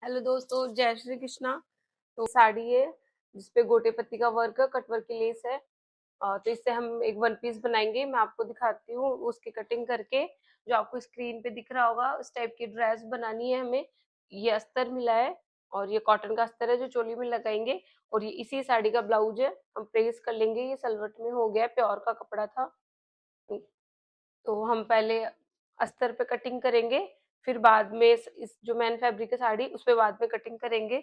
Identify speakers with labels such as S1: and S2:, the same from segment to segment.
S1: Hello दोस्तों, जय श्री कृष्णा। तो साड़ी है जिसपे गोटे पत्ती का वर्क, कटवर्क की लेस है। तो इससे हम एक वन पीस बनाएंगे। मैं आपको दिखाती हूँ उसकी कटिंग करके। जो आपको स्क्रीन पे दिख रहा होगा उस टाइप की ड्रेस बनानी है हमें। ये अस्तर मिला है और ये कॉटन का अस्तर है जो चोली में लगाएंगे। और ये इसी साड़ी का ब्लाउज है, हम प्रेस कर लेंगे। ये सलवट में हो गया, प्योर का कपड़ा था। तो हम पहले अस्तर पे कटिंग करेंगे, फिर बाद में इस जो मैन फैब्रिक है साड़ी उस पे बाद में कटिंग करेंगे।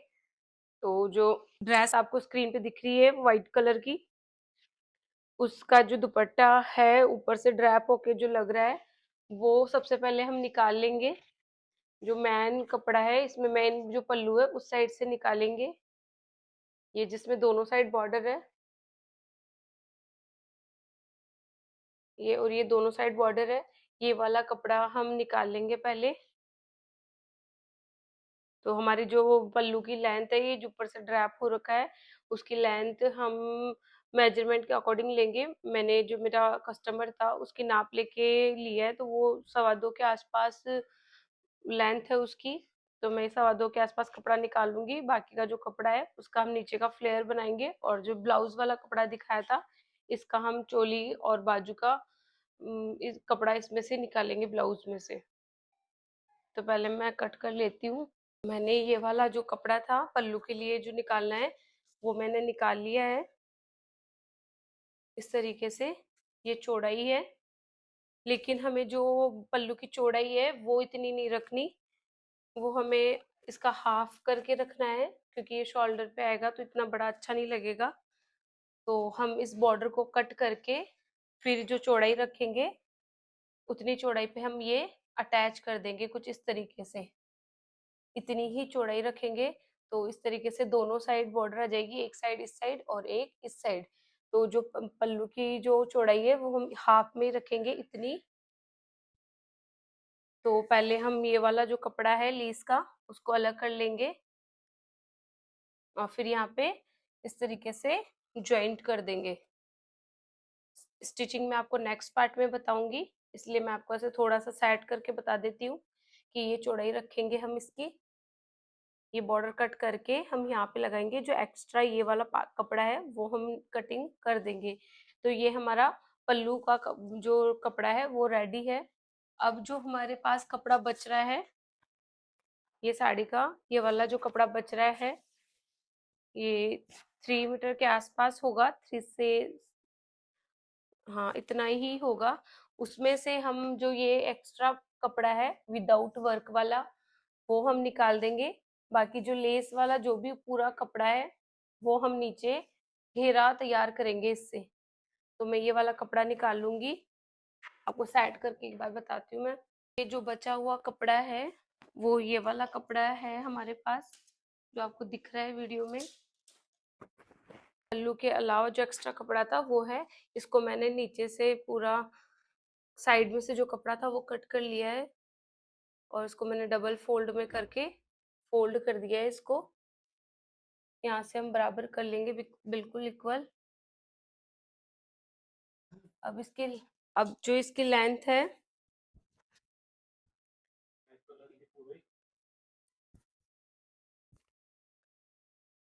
S1: तो जो ड्रेस आपको स्क्रीन पे दिख रही है व्हाइट कलर की, उसका जो दुपट्टा है ऊपर से ड्रैप होके जो लग रहा है वो सबसे पहले हम निकाल लेंगे। जो मैन कपड़ा है इसमें मैन जो पल्लू है उस साइड से निकालेंगे, ये जिसमें दोनों साइड बॉर्डर है। ये और ये दोनों साइड बॉर्डर है, ये वाला कपड़ा हम निकाल लेंगे पहले। तो हमारी जो पल्लू की लेंथ है, ये जो ऊपर से ड्रैप हो रखा है उसकी लेंथ हम मेजरमेंट के अकॉर्डिंग लेंगे। मैंने जो मेरा कस्टमर था उसकी नाप लेके लिया है, तो वो 2.25 के आसपास लेंथ है उसकी। तो मैं 2.25 के आसपास कपड़ा निकाल लूंगी। बाकी का जो कपड़ा है उसका हम नीचे का फ्लेयर बनाएंगे, और जो ब्लाउज वाला कपड़ा दिखाया था इसका हम चोली और बाजू का इस कपड़ा इसमें से निकालेंगे, ब्लाउज में से। तो पहले मैं कट कर लेती हूँ। मैंने ये वाला जो कपड़ा था पल्लू के लिए जो निकालना है वो मैंने निकाल लिया है। इस तरीके से ये चौड़ाई है, लेकिन हमें जो पल्लू की चौड़ाई है वो इतनी नहीं रखनी। वो हमें इसका हाफ करके रखना है, क्योंकि ये शोल्डर पे आएगा तो इतना बड़ा अच्छा नहीं लगेगा। तो हम इस बॉर्डर को कट करके फिर जो चौड़ाई रखेंगे उतनी चौड़ाई पे हम ये अटैच कर देंगे कुछ इस तरीके से। इतनी ही चौड़ाई रखेंगे तो इस तरीके से दोनों साइड बॉर्डर आ जाएगी, एक साइड इस साइड और एक इस साइड। तो जो पल्लू की जो चौड़ाई है वो हम हाफ में रखेंगे इतनी। तो पहले हम ये वाला जो कपड़ा है लीस का उसको अलग कर लेंगे, और फिर यहाँ पे इस तरीके से ज्वाइंट कर देंगे। स्टिचिंग में आपको नेक्स्ट पार्ट में बताऊंगी, इसलिए मैं आपको ऐसे थोड़ा सा सेट करके बता देती हूँ कि ये चौड़ाई रखेंगे हम इसकी। ये बॉर्डर कट करके हम यहाँ पे लगाएंगे, जो एक्स्ट्रा ये वाला कपड़ा है वो हम कटिंग कर देंगे। तो ये हमारा पल्लू का जो कपड़ा है वो रेडी है। अब जो हमारे पास कपड़ा बच रहा है, ये साड़ी का ये वाला जो कपड़ा बच रहा है, ये 3 मीटर के आसपास होगा, 3 से, हाँ इतना ही होगा। उसमें से हम जो ये एक्स्ट्रा कपड़ा है विदाउट वर्क वाला वो हम निकाल देंगे। बाकी जो लेस वाला जो भी पूरा कपड़ा है वो हम नीचे घेरा तैयार करेंगे इससे। तो मैं ये वाला कपड़ा निकाल लूंगी, आपको साइड करके एक बार बताती हूँ मैं। ये जो बचा हुआ कपड़ा है वो ये वाला कपड़ा है हमारे पास, जो आपको दिख रहा है वीडियो में। पल्लू के अलावा जो एक्स्ट्रा कपड़ा था वो है, इसको मैंने नीचे से पूरा साइड में से जो कपड़ा था वो कट कर लिया है, और इसको मैंने डबल फोल्ड में करके फोल्ड कर दिया है इसको। यहाँ से हम बराबर कर लेंगे बिल्कुल इक्वल। अब इसकी अब जो इसकी लेंथ है,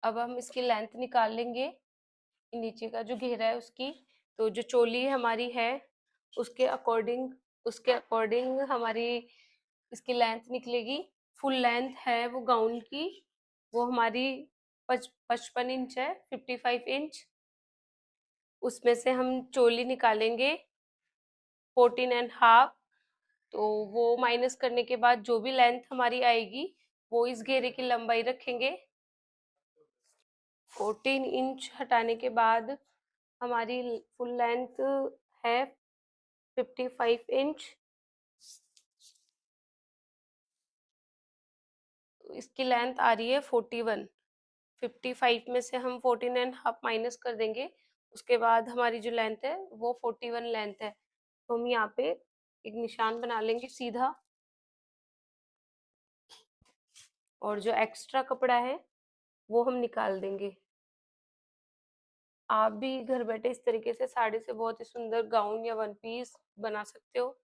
S1: अब हम इसकी लेंथ निकाल लेंगे नीचे का जो घेरा है उसकी। तो जो चोली हमारी है उसके अकॉर्डिंग उसके अकॉर्डिंग हमारी इसकी लेंथ निकलेगी। फुल लेंथ है वो गाउन की, वो हमारी 55 इंच है, 55 इंच। उसमें से हम चोली निकालेंगे 14.5। तो वो माइनस करने के बाद जो भी लेंथ हमारी आएगी वो इस घेरे की लंबाई रखेंगे। 14 इंच हटाने के बाद हमारी फुल लेंथ है 55 इंच। इसकी लेंथ आ रही है 41। 55 में से हम 14.5 माइनस कर देंगे, उसके बाद हमारी जो लेंथ है वो 41 लेंथ है। तो हम यहाँ पे एक निशान बना लेंगे सीधा, और जो एक्स्ट्रा कपड़ा है वो हम निकाल देंगे। आप भी घर बैठे इस तरीके से साड़ी से बहुत ही सुंदर गाउन या वन पीस बना सकते हो।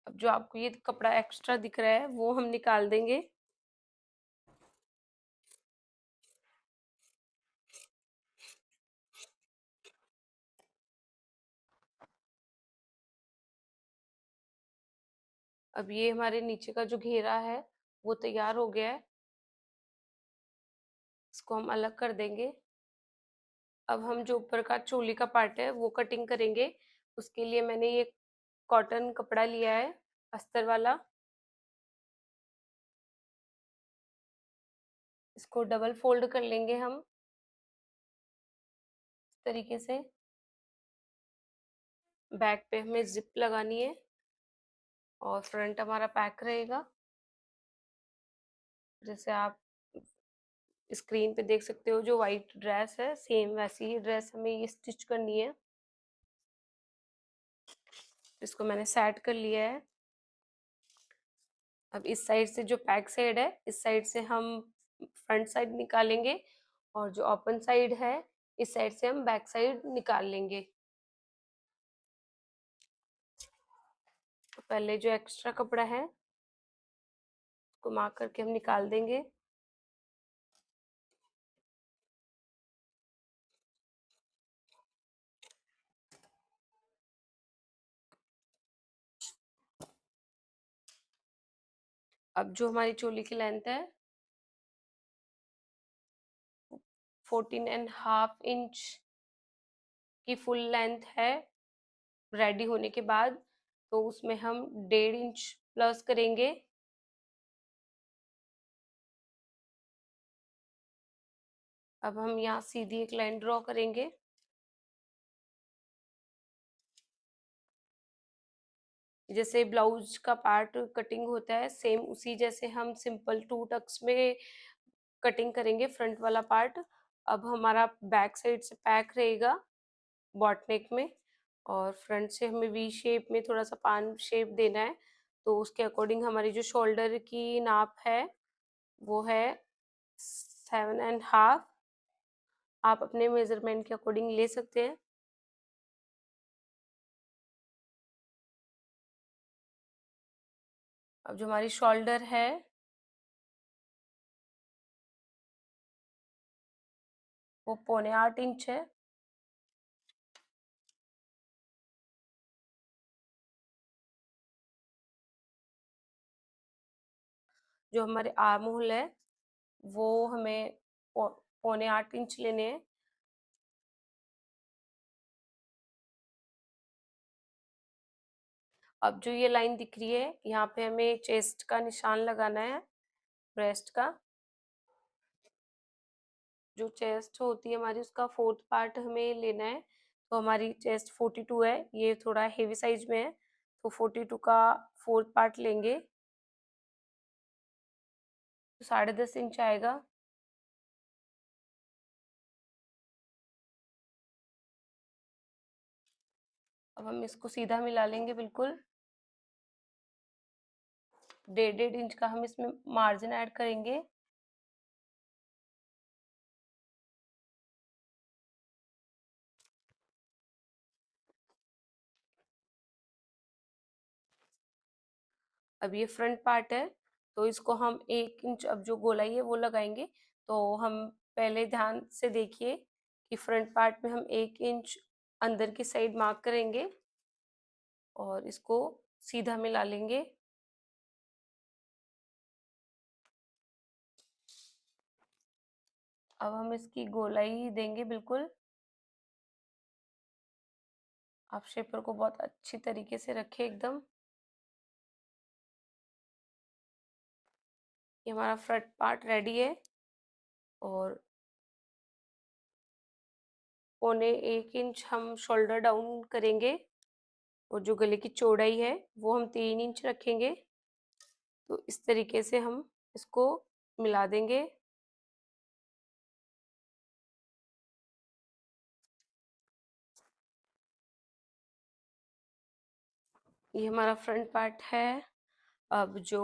S1: अब जो आपको ये कपड़ा एक्स्ट्रा दिख रहा है वो हम निकाल देंगे। अब ये हमारे नीचे का जो घेरा है वो तैयार हो गया है, इसको हम अलग कर देंगे। अब हम जो ऊपर का चोली का पार्ट है वो कटिंग करेंगे। उसके लिए मैंने ये कॉटन कपड़ा लिया है, अस्तर वाला। इसको डबल फोल्ड कर लेंगे हम इस तरीके से। बैक पे हमें जिप लगानी है और फ्रंट हमारा पैक रहेगा। जैसे आप स्क्रीन पे देख सकते हो, जो वाइट ड्रेस है सेम वैसी ही ड्रेस हमें ये स्टिच करनी है। इसको मैंने सेट कर लिया है। अब इस साइड से जो बैक साइड है, इस साइड से हम फ्रंट साइड निकालेंगे, और जो ओपन साइड है इस साइड से हम बैक साइड निकाल लेंगे। तो पहले जो एक्स्ट्रा कपड़ा है उसको मार्क करके हम निकाल देंगे। अब जो हमारी चोली की लेंथ है 14.5 इंच की फुल लेंथ है रेडी होने के बाद, तो उसमें हम 1.5 इंच प्लस करेंगे। अब हम यहाँ सीधी एक लाइन ड्रॉ करेंगे। जैसे ब्लाउज का पार्ट कटिंग होता है सेम उसी जैसे हम सिंपल 2 टक्स में कटिंग करेंगे फ्रंट वाला पार्ट। अब हमारा बैक साइड से पैक रहेगा बॉट नेक में, और फ्रंट से हमें वी शेप में थोड़ा सा पान शेप देना है। तो उसके अकॉर्डिंग हमारी जो शोल्डर की नाप है वो है 7.5। आप अपने मेजरमेंट के अकॉर्डिंग ले सकते हैं। अब जो हमारी शोल्डर है वो 7.25 इंच है। जो हमारे आर्म होल है वो हमें 7.25 इंच लेने हैं। अब जो ये लाइन दिख रही है यहाँ पे हमें चेस्ट का निशान लगाना है, ब्रेस्ट का। जो चेस्ट होती है हमारी उसका 4th पार्ट हमें लेना है। तो हमारी चेस्ट 42 है, ये थोड़ा हेवी साइज में है, तो 42 का 4th पार्ट लेंगे तो 10.5 इंच आएगा। अब हम इसको सीधा मिला लेंगे बिल्कुल। 1.5 इंच का हम इसमें मार्जिन ऐड करेंगे। अब ये फ्रंट पार्ट है तो इसको हम 1 इंच, अब जो गोलाई है वो लगाएंगे। तो हम पहले ध्यान से देखिए कि फ्रंट पार्ट में हम 1 इंच अंदर की साइड मार्क करेंगे और इसको सीधा मिला लेंगे। अब हम इसकी गोलाई देंगे बिल्कुल। आप शेपर को बहुत अच्छी तरीके से रखें एकदम। ये हमारा फ्रंट पार्ट रेडी है, और 1.25 इंच हम शोल्डर डाउन करेंगे, और जो गले की चौड़ाई है वो हम 3 इंच रखेंगे। तो इस तरीके से हम इसको मिला देंगे। ये हमारा फ्रंट पार्ट है। अब जो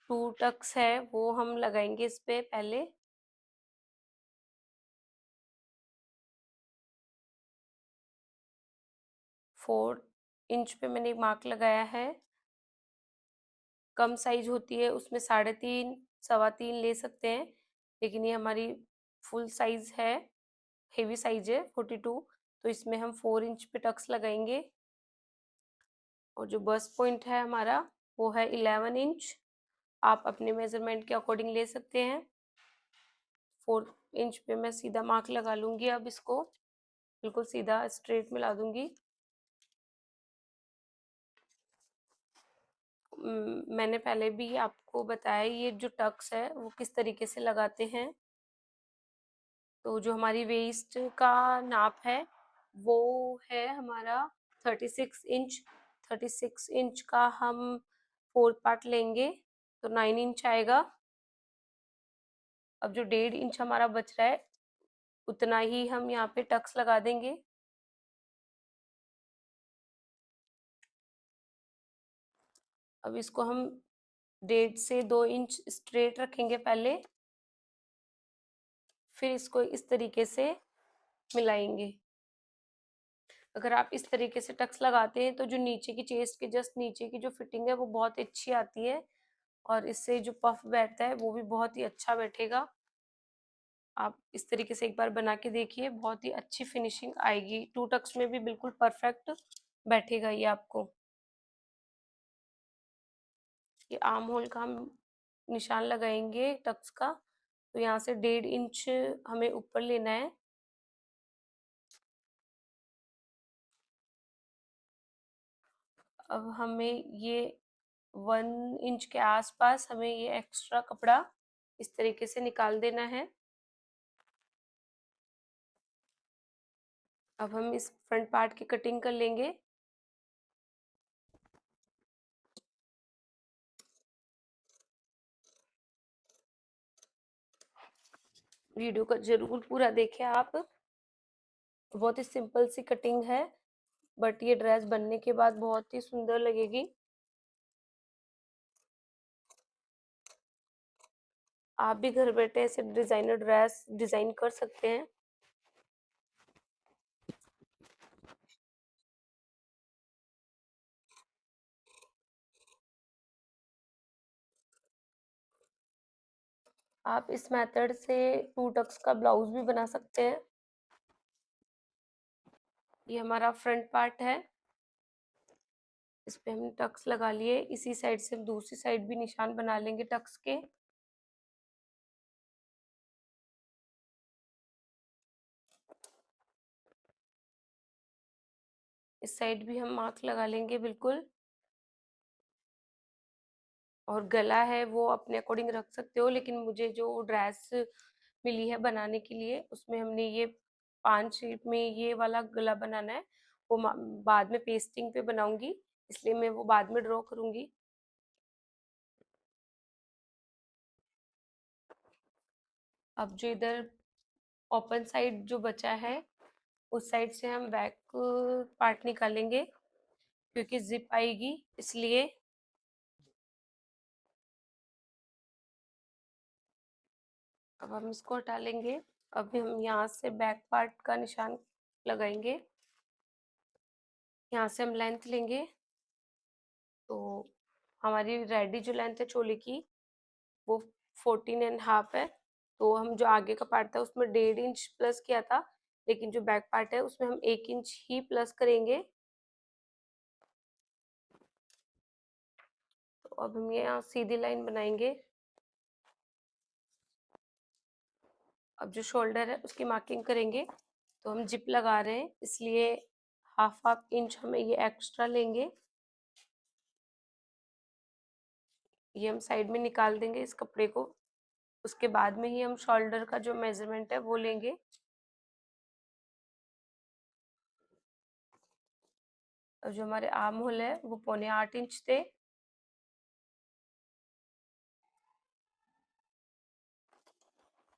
S1: 2 टक्स है वो हम लगाएंगे इस पे पहले। 4 इंच पे मैंने मार्क लगाया है। कम साइज होती है उसमें 3.5 3.25 ले सकते हैं, लेकिन ये हमारी फुल साइज है, हेवी साइज है 42, तो इसमें हम 4 इंच पे टक्स लगाएंगे। और जो बस्ट पॉइंट है हमारा वो है 11 इंच। आप अपने मेजरमेंट के अकॉर्डिंग ले सकते हैं। 4 इंच पे मैं सीधा मार्क लगा लूंगी। अब इसको बिल्कुल सीधा स्ट्रेट मिला दूंगी। मैंने पहले भी आपको बताया ये जो टक्स है वो किस तरीके से लगाते हैं। तो जो हमारी वेस्ट का नाप है वो है हमारा 36 इंच। 36 इंच का हम फोर्थ पार्ट लेंगे तो 9 इंच आएगा। अब जो 1.5 इंच हमारा बच रहा है उतना ही हम यहाँ पे टक्स लगा देंगे। अब इसको हम 1.5 से 2 इंच स्ट्रेट रखेंगे पहले, फिर इसको इस तरीके से मिलाएंगे। अगर आप इस तरीके से टक्स लगाते हैं तो जो नीचे की चेस्ट के जस्ट नीचे की जो फिटिंग है वो बहुत अच्छी आती है, और इससे जो पफ बैठता है वो भी बहुत ही अच्छा बैठेगा। आप इस तरीके से एक बार बना के देखिए, बहुत ही अच्छी फिनिशिंग आएगी। 2 टक्स में भी बिल्कुल परफेक्ट बैठेगा ये आपको। ये आर्म होल का हम निशान लगाएंगे टक्स का, तो यहाँ से 1.5 इंच हमें ऊपर लेना है। अब हमें ये 1 इंच के आसपास हमें ये एक्स्ट्रा कपड़ा इस तरीके से निकाल देना है। अब हम इस फ्रंट पार्ट की कटिंग कर लेंगे। वीडियो को जरूर पूरा देखें आप। बहुत ही सिंपल सी कटिंग है, बट ये ड्रेस बनने के बाद बहुत ही सुंदर लगेगी। आप भी घर बैठे ऐसे डिजाइनर ड्रेस डिजाइन कर सकते हैं। आप इस मेथड से 2 टक्स का ब्लाउज भी बना सकते हैं। ये हमारा फ्रंट पार्ट है, इस पे हमने टक्स लगा लिए। इसी साइड से हम दूसरी साइड भी निशान बना लेंगे टक्स के। इस साइड भी हम मार्क लगा लेंगे बिल्कुल। और गला है वो अपने अकॉर्डिंग रख सकते हो, लेकिन मुझे जो ड्रेस मिली है बनाने के लिए उसमें हमने ये 5 शेप में ये वाला गला बनाना है। वो बाद में पेस्टिंग पे बनाऊंगी, इसलिए मैं वो बाद में ड्रॉ करूंगी। अब जो इधर ओपन साइड जो बचा है उस साइड से हम बैक पार्ट निकालेंगे, क्योंकि जिप आएगी इसलिए। अब हम इसको हटा लेंगे। अब हम यहाँ से बैक पार्ट का निशान लगाएंगे। यहाँ से हम लेंथ लेंगे। तो हमारी रेडी जो लेंथ है चोली की वो 14.5 है। तो हम जो आगे का पार्ट था उसमें 1.5 इंच प्लस किया था, लेकिन जो बैक पार्ट है उसमें हम 1 इंच ही प्लस करेंगे। तो अब हम ये यहाँ सीधी लाइन बनाएंगे। अब जो शोल्डर है उसकी मार्किंग करेंगे। तो हम जिप लगा रहे हैं इसलिए हाफ हाफ इंच हमें ये एक्स्ट्रा लेंगे। ये हम साइड में निकाल देंगे इस कपड़े को। उसके बाद में ही हम शोल्डर का जो मेजरमेंट है वो लेंगे। और जो हमारे आर्म होल है वो 7.25 इंच थे।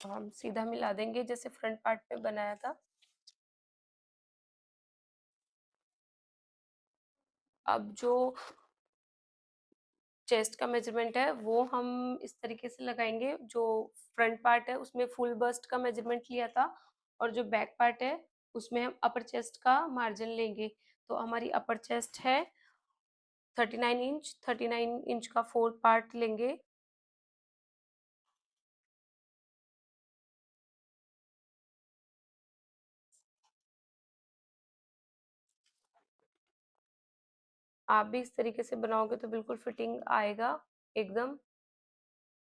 S1: तो हम सीधा मिला देंगे जैसे फ्रंट पार्ट पे बनाया था। अब जो चेस्ट का मेजरमेंट है वो हम इस तरीके से लगाएंगे। जो फ्रंट पार्ट है उसमें फुल बस्ट का मेजरमेंट लिया था, और जो बैक पार्ट है उसमें हम अपर चेस्ट का मार्जिन लेंगे। तो हमारी अपर चेस्ट है 39 इंच का 4 पार्ट लेंगे। आप भी इस तरीके से बनाओगे तो बिल्कुल फिटिंग आएगा एकदम।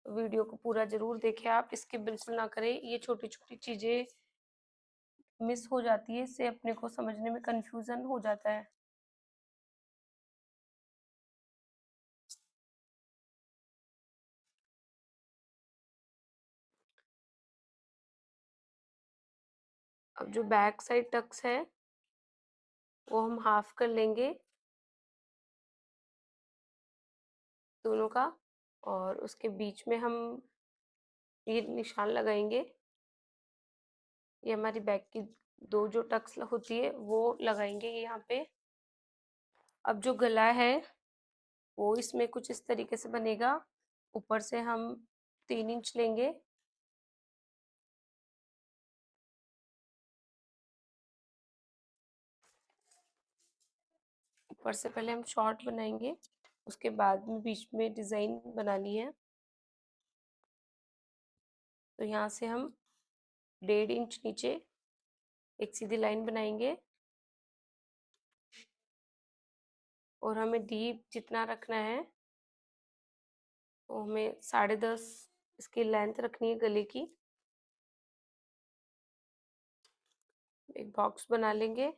S1: वीडियो को पूरा जरूर देखें आप, स्किप बिल्कुल ना करें। ये छोटी छोटी चीजें मिस हो जाती है, इससे अपने को समझने में कंफ्यूजन हो जाता है। अब जो बैक साइड टक्स है वो हम हाफ कर लेंगे दोनों का, और उसके बीच में हम ये निशान लगाएंगे। ये हमारी बैक की दो जो टक्स होती है वो लगाएंगे यहाँ पे। अब जो गला है वो इसमें कुछ इस तरीके से बनेगा। ऊपर से हम 3 इंच लेंगे। ऊपर से पहले हम शॉर्ट बनाएंगे, उसके बाद में बीच में डिजाइन बनानी है। तो यहाँ से हम 1.5 इंच नीचे एक सीधी लाइन बनाएंगे, और हमें डीप जितना रखना है तो हमें 10.5 इसकी लेंथ रखनी है गले की। एक बॉक्स बना लेंगे।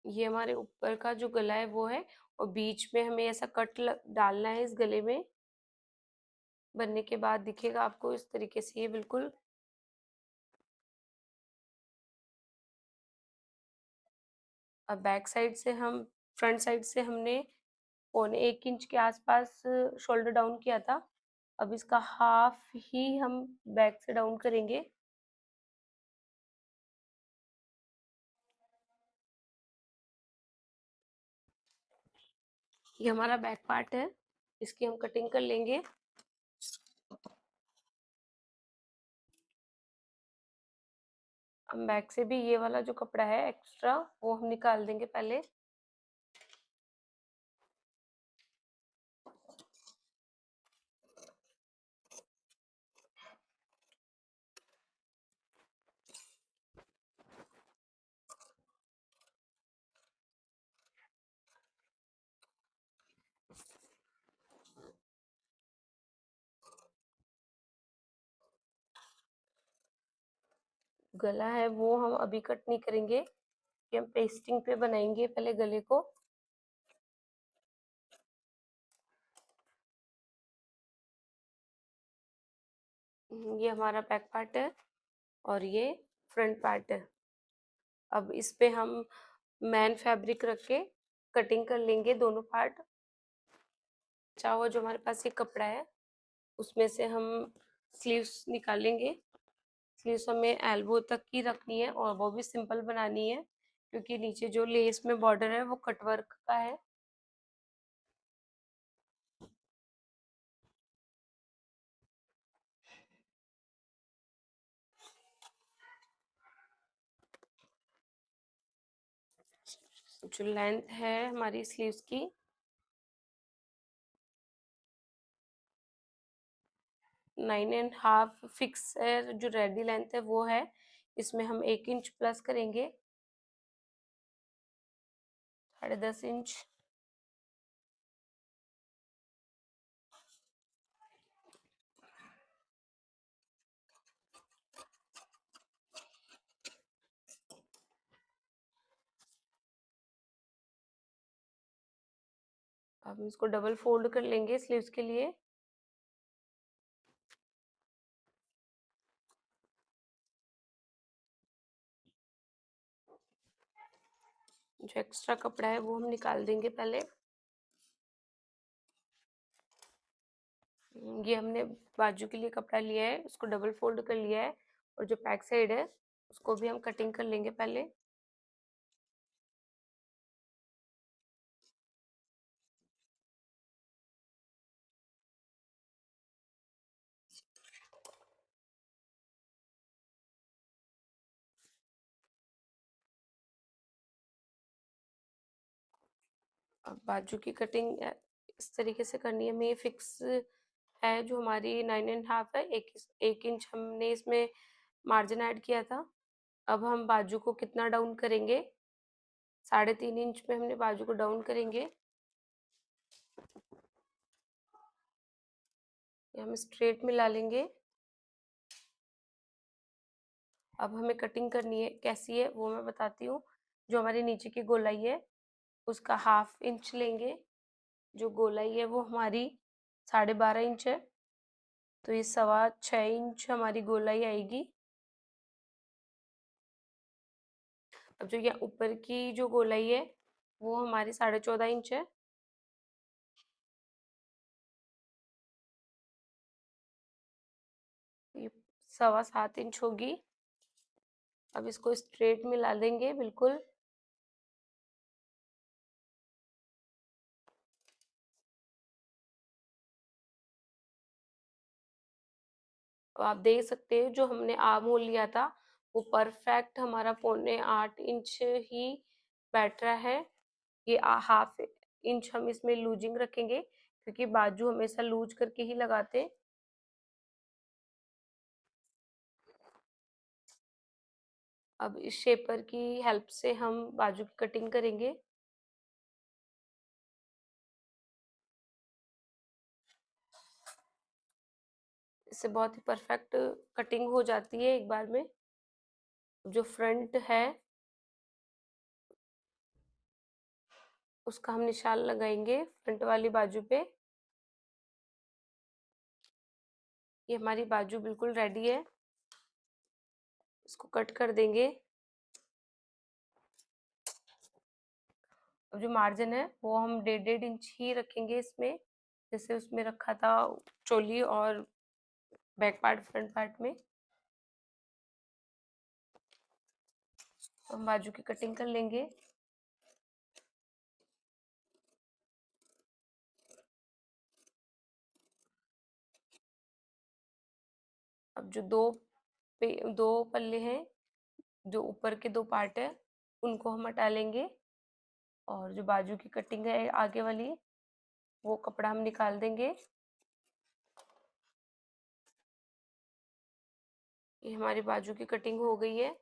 S1: ये हमारे ऊपर का जो गला है वो है, और बीच में हमें ऐसा कट डालना है इस गले में। बनने के बाद दिखेगा आपको इस तरीके से ये बिल्कुल। अब बैक साइड से हम, फ्रंट साइड से हमने 1.25 इंच के आसपास शोल्डर डाउन किया था। अब इसका हाफ ही हम बैक से डाउन करेंगे। ये हमारा बैक पार्ट है, इसकी हम कटिंग कर लेंगे। हम बैक से भी ये वाला जो कपड़ा है एक्स्ट्रा वो हम निकाल देंगे पहले। गला है वो हम अभी कट नहीं करेंगे, ये हम पेस्टिंग पे बनाएंगे पहले गले को। ये हमारा बैक पार्ट है और ये फ्रंट पार्ट है। अब इस पे हम मैन फैब्रिक रख के कटिंग कर लेंगे दोनों पार्ट। बचा हुआ जो हमारे पास ये कपड़ा है उसमें से हम स्लीव्स निकालेंगे। स्लीव्स हमें एल्बो तक की रखनी है, और वो भी सिंपल बनानी है क्योंकि नीचे जो लेस में बॉर्डर है वो कटवर्क का है। जो लेंथ है हमारी स्लीव्स की 9.5 फिक्स है, जो रेडी लेंथ है वो है। इसमें हम 1 इंच प्लस करेंगे, 10.5 इंच। अब इसको डबल फोल्ड कर लेंगे स्लीव्स के लिए। जो एक्स्ट्रा कपड़ा है वो हम निकाल देंगे पहले। ये हमने बाजू के लिए कपड़ा लिया है, उसको डबल फोल्ड कर लिया है, और जो बैक साइड है उसको भी हम कटिंग कर लेंगे पहले। अब बाजू की कटिंग इस तरीके से करनी है, हमें ये फिक्स है जो हमारी 9.5 है, 1 इंच हमने इसमें मार्जिन ऐड किया था। अब हम बाजू को कितना डाउन करेंगे, 3.5 इंच पे हमने बाजू को डाउन करेंगे। ये हम स्ट्रेट मिला लेंगे। अब हमें कटिंग करनी है, कैसी है वो मैं बताती हूँ। जो हमारी नीचे की गोलाई है उसका 1/2 इंच लेंगे। जो गोलाई है वो हमारी 12.5 इंच है, तो ये 6.25 इंच हमारी गोलाई आएगी। अब जो ये ऊपर की जो गोलाई है वो हमारी 14.5 इंच है। ये 7.25 इंच होगी। अब इसको स्ट्रेट मिला लेंगे बिल्कुल। अब आप देख सकते हैं जो हमने आर्म होल लिया था वो परफेक्ट हमारा 7.25 इंच ही बैठ रहा है। ये 1/2 इंच हम इसमें लूजिंग रखेंगे क्योंकि बाजू हमेशा लूज करके ही लगाते। अब इस शेपर की हेल्प से हम बाजू की कटिंग करेंगे। इससे बहुत ही परफेक्ट कटिंग हो जाती है एक बार में। जो फ्रंट है उसका हम निशान लगाएंगे फ्रंट वाली बाजू पे। ये हमारी बाजू बिल्कुल रेडी है, इसको कट कर देंगे। अब जो मार्जिन है वो हम 1.5 इंच ही रखेंगे इसमें, जैसे उसमें रखा था चोली और बैक पार्ट फ्रंट पार्ट में। हम बाजू की कटिंग कर लेंगे। अब जो दो पल्ले हैं, जो ऊपर के 2 पार्ट है उनको हम हटा लेंगे, और जो बाजू की कटिंग है आगे वाली वो कपड़ा हम निकाल देंगे। ये हमारी बाजू की कटिंग हो गई है।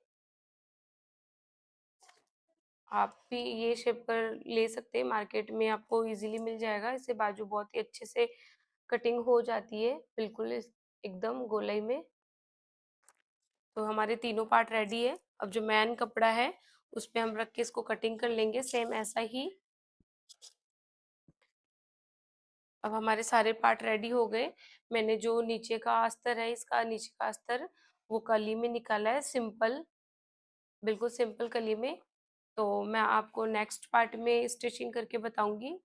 S1: आप भी ये शेप कर ले सकते हैं, मार्केट में आपको इजीली मिल जाएगा। इससे बाजू बहुत ही अच्छे से कटिंग हो जाती है बिल्कुल एकदम गोलाई में। तो हमारे तीनों पार्ट रेडी है। अब जो मैन कपड़ा है उस पे हम रख के इसको कटिंग कर लेंगे सेम ऐसा ही। अब हमारे सारे पार्ट रेडी हो गए। मैंने जो नीचे का अस्तर है, इसका नीचे का अस्तर वो कली में निकाला है, सिंपल, बिल्कुल सिंपल कली में। तो मैं आपको नेक्स्ट पार्ट में स्टिचिंग करके बताऊंगी।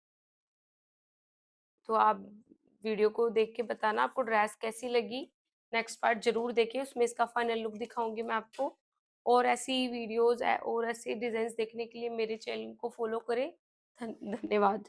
S1: तो आप वीडियो को देख के बताना आपको ड्रेस कैसी लगी। नेक्स्ट पार्ट जरूर देखिए, उसमें इसका फाइनल लुक दिखाऊंगी मैं आपको। और ऐसी वीडियोस और ऐसे डिजाइन देखने के लिए मेरे चैनल को फॉलो करें। धन्यवाद।